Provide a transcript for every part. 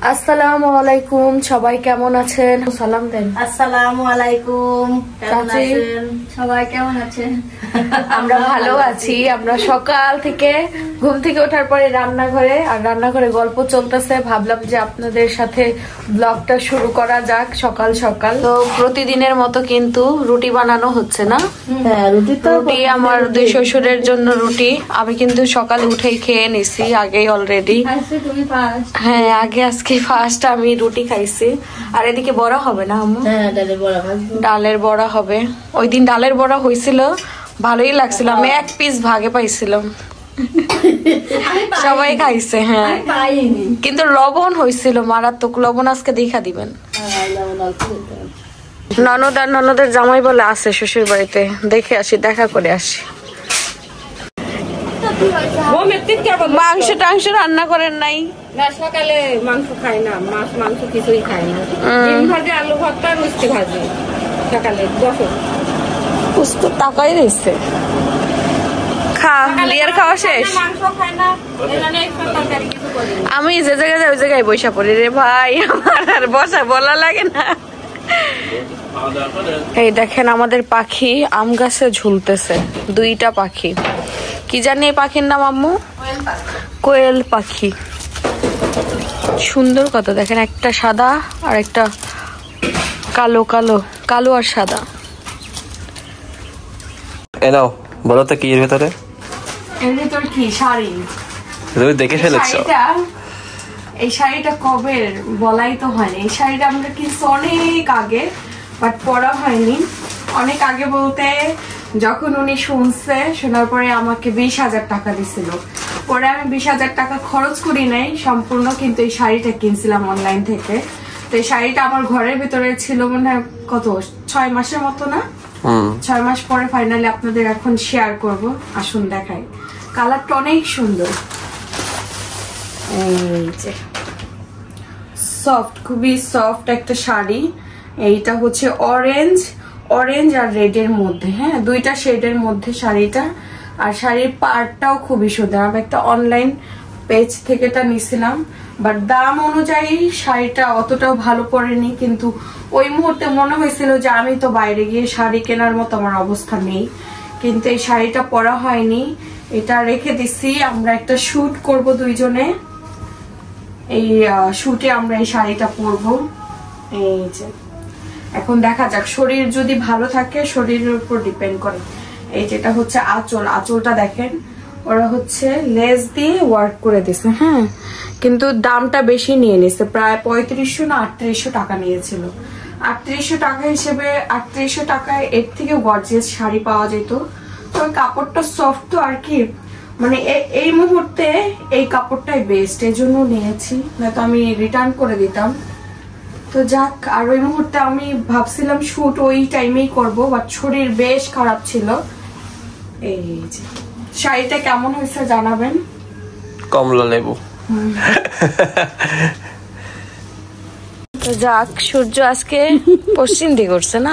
আসসালামু আলাইকুম, সবাই কেমন আছেন? সালাম দেন। আসসালামু আলাইকুম, কেমন আছেন সবাই? কেমন আছেন? আমরা ভালো আছি। আমরা সকাল থেকে ঘুম থেকে ওঠার পরে রান্নাঘরে গল্প চলতেছে। ভাবলাম যে আপনাদের সাথে ব্লগটা শুরু করা যাক সকাল সকাল। তো প্রতিদিনের মতো কিন্তু রুটি বানানো হচ্ছে না? হ্যাঁ, রুটি আমার দুই শ্বশুরের জন্য রুটি। আমি কিন্তু সকালে উঠেই খেয়ে নিছি আগেই অলরেডি। হ্যাঁ, আগে আজকে ফার্স্ট আমি রুটি খাইছি। আর এদিকে বড়া হবে না আম্মু? হ্যাঁ, ডালের বড়া হবে। ওই দিন ডালের বড়া হয়েছিল, ভালোই লাগছিল। আমি এক পিস ভাগে পাইছিলাম, সবাই খাইছে। হ্যাঁ, কিন্তু লবণ হয়েছিল মারাত্মক। লবণ আজকে দেখা দিবেন। ননদ আর ননদের জামাই বলে আছে শ্বশুর বাড়িতে, দেখে আসি, দেখা করে আসি। মাংস টাংস রান্না করেন নাই? সকালে মাংস খাই না, মাংস কিছুই খাই না। ডিম ভাজি, আলু ভর্তা, মিষ্টি ভাজি সকালে। পুষ্প টাকাই রয়েছে। খাওয়া শেষ। আমি যে জায়গায় যাই ওই জায়গায় বসা পড়ি রে ভাই, আমার আর বসা বলা লাগে না। এই দেখেন আমাদের পাখি আম গাছে ঝুলতেছে, দুইটা পাখি। কি জানি এই পাখির নাম আম্মু? কোয়েল পাখি। সুন্দর কত, দেখেন একটা সাদা আর একটা কালো কালো, কালো আর সাদা। এনাও বলো তো কি এর ভেতরে? এর ভেতর কি? শাড়ি। তুমি দেখে ফেলেছো? এই শাড়িটা কবে বলাই তো হয়নি। এই শাড়িটা আমরা কিনছি অনেক আগে, বাট পরা হয়নি। অনেক আগে বলতে যখন উনি শোনার পরে আমাকে 20,000 টাকা দিছিল। পরে আমি 20,000 টাকা খরচ করি নাই সম্পূর্ণ, কিন্তু এই শাড়িটা কিনছিলাম অনলাইন থেকে। তো এই শাড়িটা আমার ঘরের ভিতরে ছিল মনে হয় কত 6 মাসের মতো না? 6 মাস পরে ফাইনালি আপনাদের এখন শেয়ার করব। আসুন দেখাই। কালারটা অনেক সুন্দর। এই যে সফট, খুবই সফট একটা শাড়ি। এইটা হচ্ছে অরেঞ্জ আর রেড এর মধ্যে। হ্যাঁ, দুইটা শেডের মধ্যে শাড়িটা। আর শাড়ির পার্টটাও খুবই সুন্দর। আমি একটা অনলাইন পেজ থেকে এটা নিছিলাম, বাট দাম অনুযায়ী শাড়িটা অতটাও ভালো পড়েনি। কিন্তু ওই মুহূর্তে মনে হয়েছিল যে আমি তো বাইরে গিয়ে শাড়ি কেনার মতো আমার অবস্থা নেই, কিন্তু এই শাড়িটা পরা হয়নি। এটা রেখে দিছি, আমরা একটা শুট করব দুইজনে। এই শুটে আমরা এই শাড়িটা পরবো। এই যে এখন দেখা যাক, শরীর যদি ভালো থাকে শরীরের উপর ডিপেন্ড করে। এই যেটা হচ্ছে আঁচলটা দেখেন, ওরা হচ্ছে লেস দিয়ে ওয়ার্ক করে দিছে। হ্যাঁ, কিন্তু দামটা বেশি নিয়ে নিছে, প্রায় 3500 না 3800 টাকা নিয়েছিল। 3800 টাকা হিসেবে 3800 টাকায় এর থেকে গর্জিয়াস শাড়ি পাওয়া যেত। তবে কাপড়টা সফট তো আর কি, মানে এই মুহূর্তে এই কাপড়টাই বেস্ট, এই জন্য নিয়েছি, নয়তো আমি রিটার্ন করে দিতাম। তো যাক, আর ওই মুহূর্তে আমি ভাবছিলাম শুট ওই টাইমেই করবো, বাট শরীর বেশ খারাপ ছিল। এই যে শাড়িটা কেমন হয়েছে জানাবেন। কমলা লেবু। তো যাক, সূর্য আজকে পশ্চিম দিকে উঠছে না?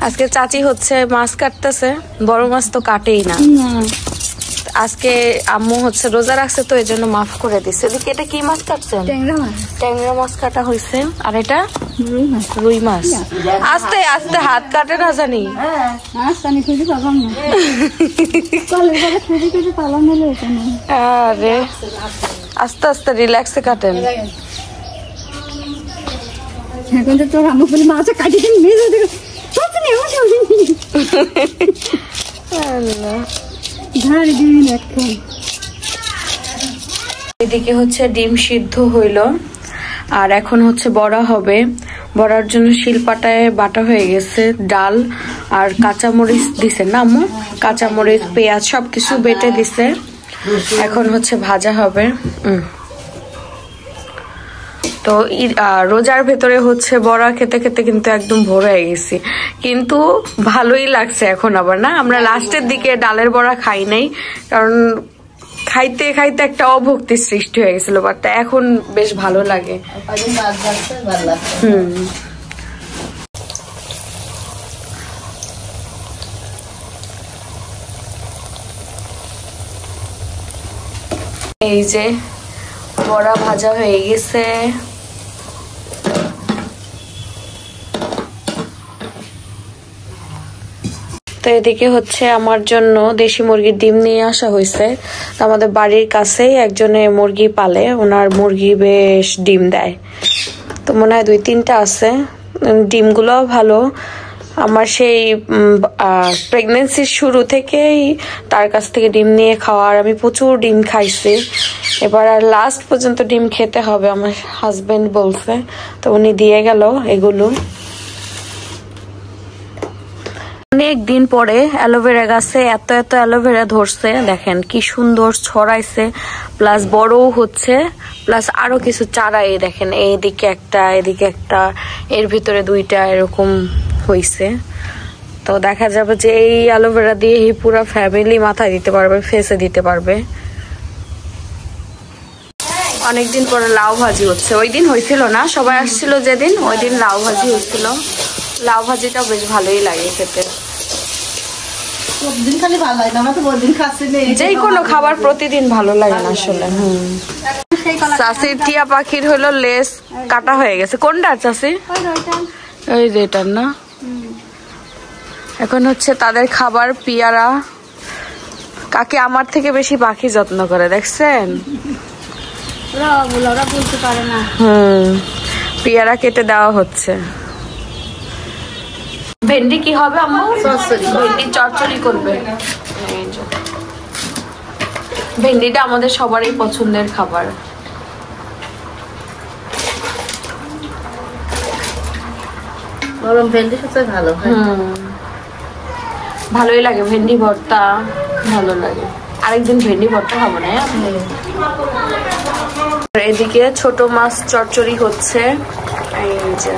আজকে চাচি হচ্ছে মাছ কাটতেছে, বড় মাছ তো কাটেই না। আজকে আম্মু হচ্ছে রোজা রাখছে, তো এই জন্য মাফ করে দিচ্ছে। এদিকে এটা কি মাছ কাটছেন? ট্যাংরা মাছ কাটা হয়েছে। আর এটা রুই মাছ। আস্তে আস্তে হাত কাটে না জানি। আরে আস্তে আস্তে রিল্যাক্সে কাটেন। এখন তো তোর আম্মু বলে মাছ কাটি দিন মেজে দেখ। আল্লাহ। এদিকে হচ্ছে ডিম সিদ্ধ হইলো, আর এখন হচ্ছে বড়া হবে। বড়ার জন্য শিলপাটায় বাটা হয়ে গেছে। ডাল আর কাঁচামরিচ দিছে না আম্মু? কাঁচামরিচ, পেঁয়াজ সবকিছু বেটে দিছে। এখন হচ্ছে ভাজা হবে। তো রোজার ভেতরে হচ্ছে বড়া খেতে খেতে কিন্তু একদম ভোর হয়ে গেছি, কিন্তু ভালোই লাগছে এখন আবার। না, আমরা লাস্টের দিকে ডালের বড়া খাই নাই, কারণ খাইতে খাইতে একটা অভক্তি সৃষ্টি হয়ে গেছিল, বাট এখন বেশ ভালো লাগে। এই যে বড়া ভাজা হয়ে গেছে। তো এদিকে হচ্ছে আমার জন্য দেশি মুরগির ডিম নিয়ে আসা হয়েছে। আমাদের বাড়ির কাছেই একজনে মুরগি পালে, ওনার মুরগি বেশ ডিম দেয়। তো মনে হয় 2-3টা আছে। ডিমগুলো ভালো। আমার সেই প্রেগনেন্সির শুরু থেকেই তার কাছ থেকে ডিম নিয়ে খাওয়ার, আমি প্রচুর ডিম খাইছি। এবার আর লাস্ট পর্যন্ত ডিম খেতে হবে আমার হাজবেন্ড বলছে, তো উনি দিয়ে গেল এগুলো। অনেক দিন পরে অ্যালোভেরা গাছে এত এত অ্যালোভেরা ধরছে, দেখেন কি সুন্দর ছড়াইছে, প্লাস বড়ও হচ্ছে, প্লাস আরো কিছু চারাই দেখেন, এইদিকে একটা এদিকে একটা, এর ভিতরে 2টা এরকম হইছে। তো দেখা যাবে যে এই অ্যালোভেরা দিয়ে এই পুরো ফ্যামিলি মাথায় দিতে পারবে, ফেসে দিতে পারবে। অনেকদিন পরে লাউ ভাজি হচ্ছে, ওই দিন হয়েছিল না, সবাই আসছিল যেদিন, ওই দিন লাউ ভাজি হয়েছিল। লাউ ভাজিটাও বেশ ভালোই লাগে খেতে। যে কোনো খাবার প্রতিদিন ভালো লাগে না আসলে। চাষির টিয়া পাখির হলো লেস কাটা হয়ে গেছে। কোনটা চাষি? ওই যে এটার না। এখন হচ্ছে তাদের খাবার পিয়ারা। কাকে আমার থেকে বেশি পাখি যত্ন করে, দেখছেন? বলতে পারে না। পিয়ারা কেটে দেওয়া হচ্ছে। ভেন্ডি কি হবে আম্মু? ভেন্ডি চচ্চড়ি করবে। ভেন্ডিটা আমাদের সবারই পছন্দের খাবার। গরম ভেন্ডি সাথে ভালো। ভালোই লাগে ভেন্ডি ভর্তা, ভালো লাগে। আরেকদিন ভেন্ডি ভর্তা খাবো না। এদিকে ছোট মাছ চচ্চড়ি হচ্ছে। এই যে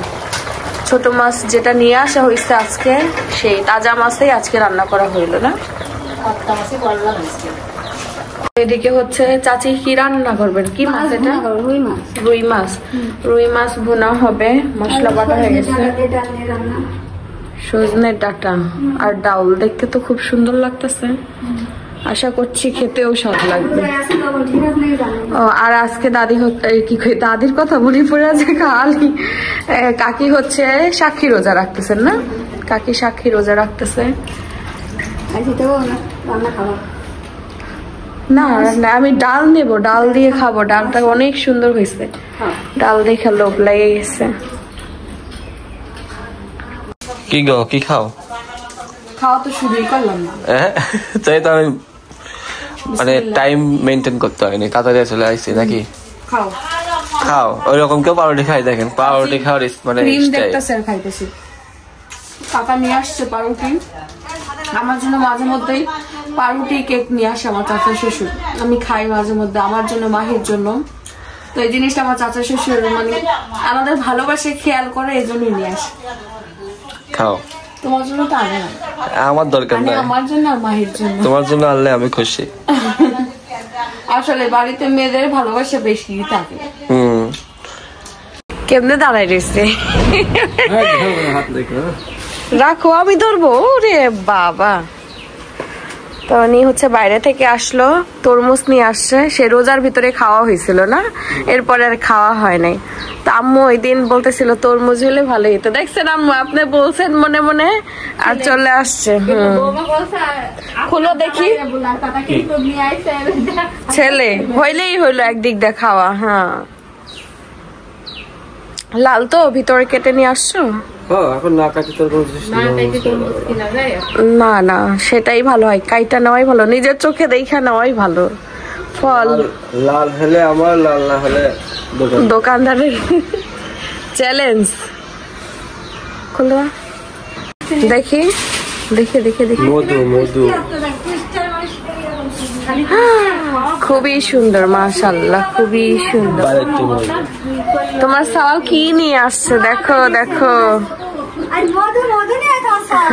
ছোট মাছ যেটা নিয়ে আসা হয়েছে আজকে, সেই তাজা মাছই আজকে রান্না করা হইলো না। এদিকে হচ্ছে চাচি কি রান্না করবেন? কি মাছ এটা? রুই মাছ। রুই মাছ। রুই মাছ ভুনা হবে, মশলা বাটা হয়ে গেছে। সজনের ডাঁটা আর ডাউল দেখতে তো খুব সুন্দর লাগতেছে। আশা করছি খেতেও স্বাদ লাগবে। আর আজকে দাদি কি দাদির কথা মনে পড়ে আছে, খালি কাকি হচ্ছে সাক্ষী রোজা রাখতেছেন না? কাকি সাক্ষী রোজা রাখতেছে। না না, আমি ডাল নেব, ডাল দিয়ে খাবো। ডালটা অনেক সুন্দর হয়েছে, ডাল দেখে লোভ লেগে গেছে। কি গো, কি খাও? খাওয়া তো শুরুই করলাম না। তাই তো আমি মানে টাইম মেনটেন করতে হয়নি, তাড়াতাড়ি চলে আসছি নাকি? খাও খাও। ওই রকম কেউ পাউরুটি খাই, দেখেন পাউরুটি খাওয়ার মানে খাইতেছি। কাকা নিয়ে আসছে পাউরুটি আমার জন্য, মাঝে মধ্যেই পাউরুটি কেক নিয়ে আসে আমার চাচা শ্বশুর। আমি খাই মাঝে মধ্যে আমার জন্য, মাহির জন্য। তো এই জিনিসটা আমার চাচা শ্বশুর মানে আমাদের ভালোবাসে, খেয়াল করে, এই জন্যই নিয়ে আসে। খাও। তোমার জন্য তো আনে না, আমার দরকার নাই। আমার জন্য আর মাহির জন্য। তোমার জন্য আনলে আমি খুশি। আসলে বাড়িতে মেয়েদের ভালোবাসা বেশি থাকে। কেমনে দাঁড়াই রয়েছে? রাখো, আমি ধরবো। রে বাবা। তো উনি হচ্ছে বাইরে থেকে আসলো, তরমুজ নিয়ে আসছে। সে রোজার ভিতরে খাওয়া হয়েছিল না, এরপরে আর খাওয়া হয় নাই। তো আম্মু ওই দিন বলতেছিল তরমুজ হলে ভালো হতো। দেখছেন আম্মু, আপনি বলছেন মনে মনে আর চলে আসছে। খুলো দেখি। ছেলে হইলেই হইলো একদিক দিয়ে খাওয়া। হ্যাঁ, লাল তো ভিতরে কেটে নিয়ে আসছো। না না, সেটাই ভালো হয়, কাইটা নেওয়াই ভালো, নিজের চোখে দেখা নেওয়াই ভালো। ফল লাল হলে আমার, লাল না হলে দোকানদারের চ্যালেঞ্জ। খুলো দেখি দেখি দেখি দেখি। মধু মধু খুবই সুন্দর, মাশাআল্লাহ, খুবই সুন্দর। তোমার সাওয়াল কি নিয়ে আসছে দেখো দেখো।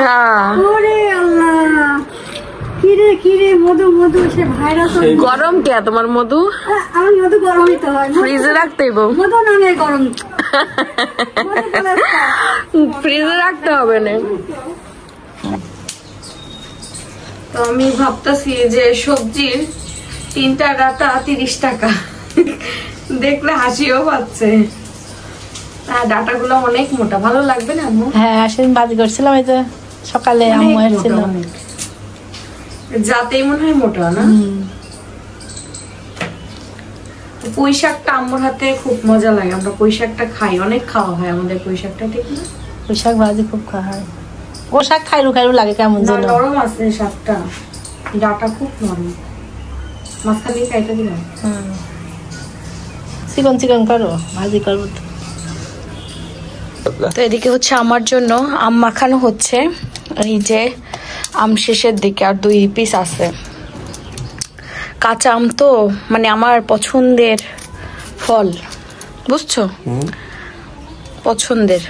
হ্যাঁ, গরম কে তোমার মধু? ফ্রিজে রাখতে ফ্রিজে রাখতে হবে না। তো আমি ভাবতেছি যে সবজির 3টা ডাটা 30 টাকা, দেখলে হাসিও পাচ্ছে। ডাটাগুলো অনেক মোটা, ভালো লাগবে না আম্মু? হ্যাঁ সেদিন বাজি করছিলাম, এই যে সকালে আম্মু এসেছিল, যাতেই মনে হয় মোটা না। পুঁই শাকটা আম্মুর হাতে খুব মজা লাগে, আমরা পুঁই শাকটা খাই, অনেক খাওয়া হয় আমাদের পুঁই শাকটা, ঠিক না? পুঁই শাক ভাজি খুব খাওয়া হয়। ও শাক খাইরু খাইরু লাগে কেমন যেন। নরম আছে শাকটা, ডাটা খুব নরম। মাঝখান দিয়ে খাইতে দিলাম। চিকন চিকন করো, ভাজি করবো তো। তো এদিকে হচ্ছে আমার জন্য আম মাখানো হচ্ছে, এই যে আম শেষের দিকে আর 2 পিস আছে। কাঁচা আম তো মানে আমার পছন্দের ফল, বুঝছো? পছন্দের।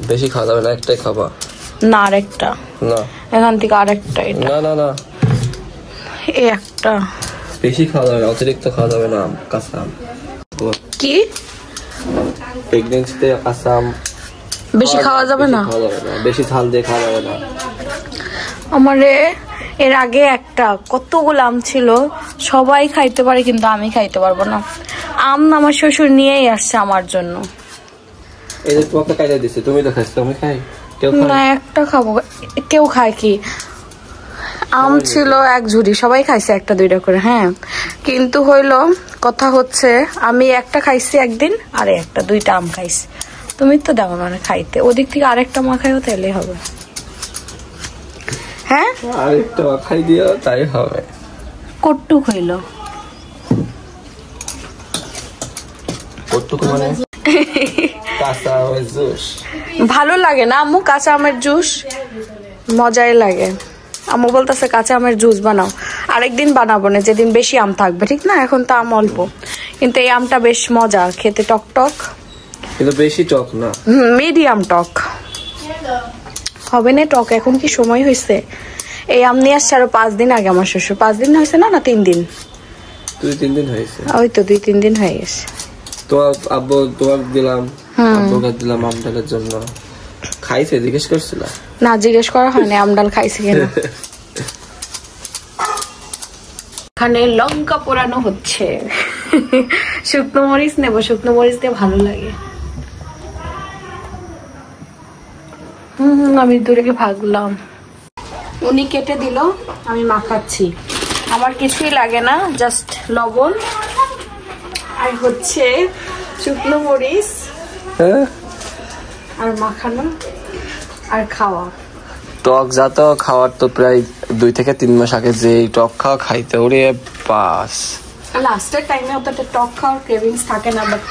বেশি খাওয়া যাবে না, একটাই খাবা না আরেকটা না, এখান থেকে আরেকটা, এটা না না না এই একটা। বেশি খাওয়া যাবে না, অতিরিক্ত খাওয়া যাবে না কাঁচা আম। কি প্রেগন্যান্সিতে কাঁচা আম বেশি খাওয়া যাবে না? বেশি ঝাল দিয়ে খাওয়া যাবে না। আমারে এর আগে একটা কতগুলো আম ছিল, সবাই খাইতে পারে কিন্তু আমি খাইতে পারবো না। আম আমার শ্বশুর নিয়েই আসছে আমার জন্য। এই যে তোমাকে কাইটা দিছে, তুমি তো খাইছো, আমি খাই? কেউ না একটা খাবো, কেউ খায় কি? আম ছিল 1 ঝুড়ি, সবাই খাইছে 1-2টা করে। হ্যাঁ কিন্তু হইলো কথা হচ্ছে আমি একটা খাইছি একদিন, আরে 1-2টা আম খাইছি, তুমি তো দাও না খাইতে, ওদিক থেকে আরেকটা মাখাইও তাহলে হবে। হ্যাঁ আরেকটা খাই দিও তাই হবে। কট্টু হইলো কট্টু মানে কাঁচা আমের জুস ভালো লাগে না আম্মু? কাঁচা আমের জুস মজাই লাগে। আম্মু বলতেছে কাঁচা আমের জুস বানাও, আরেকদিন বানাবো না যেদিন বেশি আম থাকবে, ঠিক না? এখন তো আম অল্প, কিন্তু এই আমটা বেশ মজা খেতে, টক টক, কিন্তু বেশি টক না, মিডিয়াম টক হবে না টক। এখন কি সময় হয়েছে? এই আম নিয়ে আসছে আরো 5 দিন আগে আমার শ্বশুর। 5 দিন হয়েছে না, না 3 দিন? 2-3 দিন হয়েছে। ওই তো 2-3 দিন হয়ে গেছে। তোমার আব্বু তোমার দিলাম, আব্বুকে দিলাম আমডালের জন্য। খাইছে জিজ্ঞেস করছিল না? জিজ্ঞেস করা হয়নি আমডাল খাইছে কিনা। এখানে লঙ্কা পোড়ানো হচ্ছে। শুকনো মরিচ নেবো, শুকনো মরিচ দিয়ে ভালো লাগে। আমি দূরে ভাগলাম, উনি কেটে দিল, আমি মাখাচ্ছি। আমার কিছুই লাগে না, জাস্ট লবণ আর হচ্ছে শুকনো মরিচ আর মাখানো আর খাওয়া। টক জাত খাওয়ার তো প্রায় 2 থেকে 3 মাস আগে যে টক খাওয়া খাইতে, ওরে বাস। লাস্টের টাইমে অতটা টক খাওয়ার ক্রেভিংস থাকে না, বাট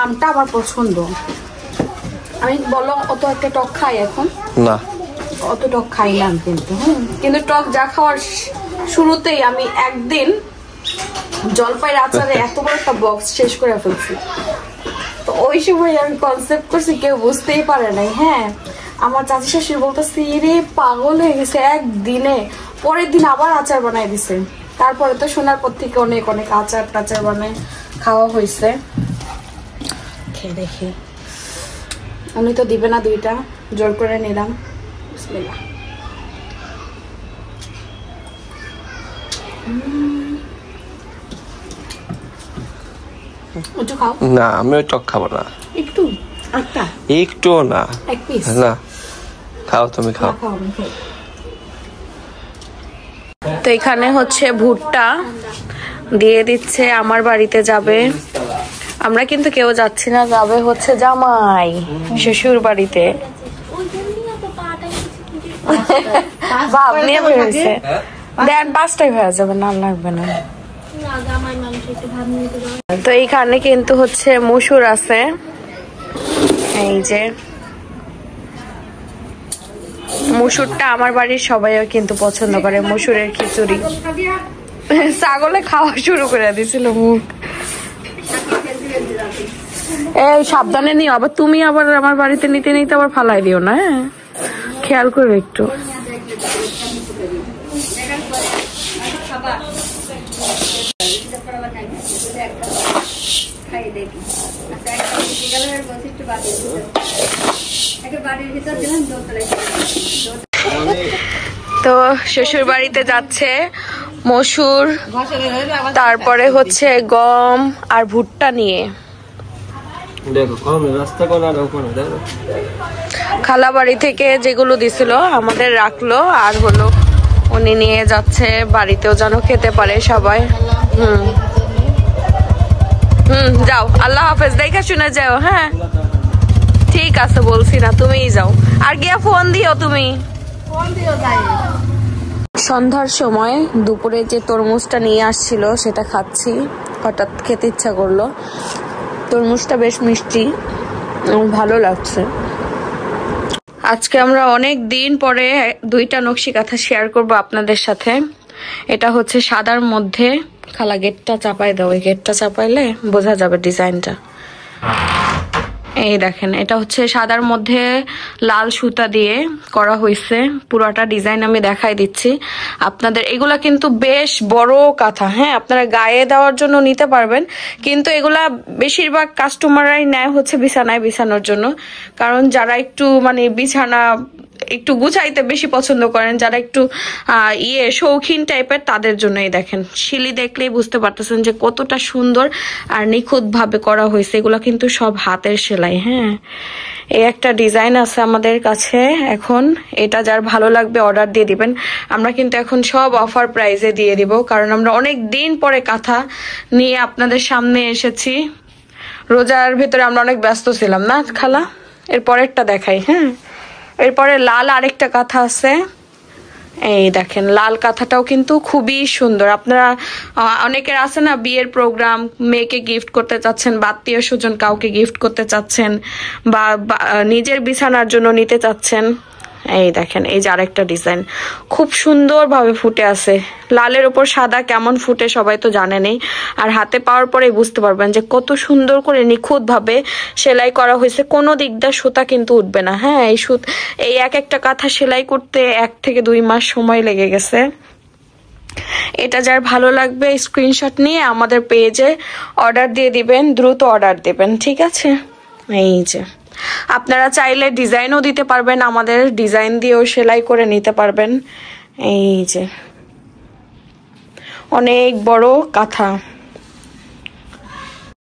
আমটা আমার পছন্দ। আমি বলো অত একটা টক খাই এখন না, অত টক খাইলাম কিন্তু কিন্তু টক যা খাওয়ার শুরুতেই আমি একদিন জলপাইয়ের আচারে এত বড় একটা বক্স শেষ করে ফেলছি। তো ওই সময় আমি কনসেপ্ট করছি, কেউ বুঝতেই পারে নাই। হ্যাঁ আমার চাচি শাশুড়ি বলতেছে রে পাগল হয়ে গেছে, একদিনে। পরের দিন আবার আচার বানাই দিছে। তারপরে তো শোনার পর থেকে অনেক অনেক আচার টাচার বানাই খাওয়া হয়েছে। খেয়ে দেখি, উনি তো দিবে না, 2টা জোর করে নিলাম। বিসমিল্লাহ। একটু খাও না আমি ওই টক খাবো না, একটু একটা একটু না, 1 পিস না খাও, তুমি খাও। তো এখানে হচ্ছে ভুট্টা দিয়ে দিচ্ছে, আমার বাড়িতে যাবে। আমরা কিন্তু কেউ যাচ্ছি না, যাবে হচ্ছে জামাই শ্বশুর বাড়িতে। ভাব নিয়ে বেরোছে, দেন 5টায় হয়ে যাবে, না লাগবে না। তো এইখানে কিন্তু হচ্ছে মসুর আছে, এই যে মসুরটা আমার বাড়ির সবাইও কিন্তু পছন্দ করে, মসুরের খিচুড়ি। ছাগলে খাওয়া শুরু করে দিছিল মুখ। এই সাবধানে নিও, আবার তুমি আবার আমার বাড়িতে নিতে নিতে আবার ফালাই দিও না, হ্যাঁ খেয়াল করবে একটু। তো শ্বশুর বাড়িতে যাচ্ছে, মসুর, তারপরে হচ্ছে গম আর ভুট্টা নিয়ে। খালা বাড়ি থেকে যেগুলো দিছিল আমাদের রাখলো, আর হলো উনি নিয়ে যাচ্ছে বাড়িতেও যেন খেতে পারে সবাই। যাও, আল্লাহ হাফেজ, দেখা শুনে যাও। হ্যাঁ ঠিক আছে, বলছি না, তুমিই যাও। আর গিয়া ফোন দিও তুমি। সন্ধ্যার সময় দুপুরে যে তরমুজটা নিয়ে আসছিল সেটা খাচ্ছি, হঠাৎ খেতে ইচ্ছা করলো। তরমুজটা বেশ মিষ্টি, ভালো লাগছে। আজকে আমরা অনেক দিন পরে 2টা নকশি কাঁথা শেয়ার করব আপনাদের সাথে। এটা হচ্ছে সাদার মধ্যে। খালা গেটটা চাপাই দাও, এই গেটটা চাপাইলে বোঝা যাবে ডিজাইনটা। এই দেখেন, এটা হচ্ছে সাদার মধ্যে লাল সুতা দিয়ে করা হয়েছে। পুরোটা ডিজাইন আমি দেখাই দিচ্ছি আপনাদের। এগুলা কিন্তু বেশ বড় কাঁথা, হ্যাঁ, আপনারা গায়ে দেওয়ার জন্য নিতে পারবেন, কিন্তু এগুলা বেশিরভাগ কাস্টমাররাই নেয় হচ্ছে বিছানায় বিছানোর জন্য। কারণ যারা একটু মানে বিছানা একটু গুছাইতে বেশি পছন্দ করেন, যারা একটু শৌখিন টাইপের, তাদের জন্যই। দেখেন, শিলি দেখলেই বুঝতে পারতেছেন যে কতটা সুন্দর আর নিখুঁত ভাবে করা হয়েছে। এগুলা কিন্তু সব হাতের সেলাই। হ্যাঁ, এই একটা ডিজাইন আছে আমাদের কাছে এখন। এটা যার ভালো লাগবে অর্ডার দিয়ে দিবেন। আমরা কিন্তু এখন সব অফার প্রাইসে দিয়ে দিব, কারণ আমরা অনেক দিন পরে কাঁথা নিয়ে আপনাদের সামনে এসেছি। রোজার ভেতরে আমরা অনেক ব্যস্ত ছিলাম না খালা। এর পরেরটা দেখাই। হ্যাঁ, এরপরে লাল আরেকটা কাঁথা আছে। এই দেখেন, লাল কাঁথাটাও কিন্তু খুবই সুন্দর। আপনারা অনেকের আছে না, বিয়ের প্রোগ্রাম, মেয়েকে গিফট করতে চাচ্ছেন, বা আত্মীয় স্বজন কাউকে গিফট করতে চাচ্ছেন, বা নিজের বিছানার জন্য নিতে চাচ্ছেন। এই দেখেন, এই যে আরেকটা ডিজাইন খুব সুন্দর ভাবে ফুটে আছে। লালের উপর সাদা কেমন ফুটে সবাই তো জানেনই, আর হাতে পাওয়ার পরে বুঝতে পারবেন যে কত সুন্দর করে নিখুঁত ভাবে সেলাই করা হয়েছে। কোনো দিক দিয়ে সুতা কিন্তু উঠবে না। হ্যাঁ, এই একটা কাঁথা সেলাই করতে 1 থেকে 2 মাস সময় লেগে গেছে। এটা যার ভালো লাগবে স্ক্রিনশট নিয়ে আমাদের পেজে অর্ডার দিয়ে দিবেন, দ্রুত অর্ডার দিবেন, ঠিক আছে? এই যে আপনারা চাইলে ডিজাইনও দিতে পারবেন, আমাদের ডিজাইন দিয়েও সেলাই করে নিতে পারবেন। এই যে অনেক বড় কাঁথা।